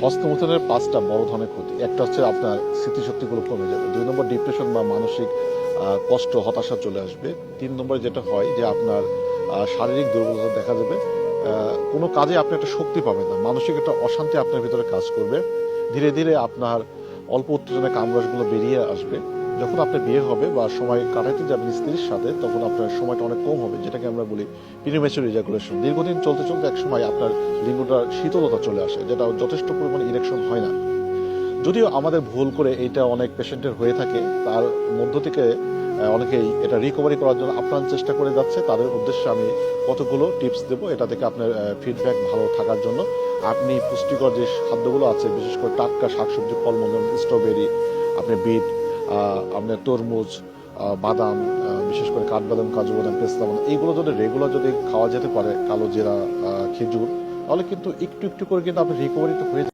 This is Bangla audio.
হস্তমৈথুনের ৫টা বড় ধরনের ক্ষতি। একটা হচ্ছে আপনার স্মৃতিশক্তিগুলো কমে যাবে। ২ নম্বর ডিপ্রেশন বা মানসিক কষ্ট, হতাশা চলে আসবে। ৩ নম্বরে যেটা হয় যে আপনার শারীরিক দুর্বলতা দেখা যাবে। কোনো কাজে আপনি একটা শক্তি পাবেন না। মানসিক একটা অশান্তি আপনার ভিতরে কাজ করবে। ধীরে, ধীরে আপনার অল্প উত্তেজনায় কামরাশগুলো বেরিয়ে আসবে। যখন আপনার বিয়ে হবে বা সময় কাটাইতে যাবেন স্ত্রীর সাথে, তখন আপনার সময়টা অনেক কম হবে, যেটাকে আমরা বলি প্রিম্যাচুর ইজাকুলেশন। দীর্ঘদিন চলতে, চলতে একসময় আপনার লিঙ্গটার শীতলতা চলে আসে, যেটা যথেষ্ট পরিমাণে ইরেকশন হয় না। যদিও আমাদের ভুল করে এইটা অনেক পেশেন্টের হয়ে থাকে, তার মধ্য থেকে অনেকেই এটা রিকভারি করার জন্য আপ্রাণ চেষ্টা করে যাচ্ছে। তাদের উদ্দেশ্যে আমি কতগুলো টিপস দেবো, এটা থেকে আপনার ফিডব্যাক ভালো থাকার জন্য। আপনি পুষ্টিকর যে খাদ্যগুলো আছে, বিশেষ করে টাটকা শাকসবজি, ফলমূল, যেমন স্ট্রবেরি, আপনি বিট, আপনার তরমুজ, বাদাম, বিশেষ করে কাঠবাদাম, কাজু বাদাম, পেস্তা বাদাম, এইগুলো যদি রেগুলার যদি খাওয়া যেতে পারে, কালো জিরা, খেজুর, তাহলে কিন্তু একটু একটু করে কিন্তু আপনি রিকভারি তো হয়ে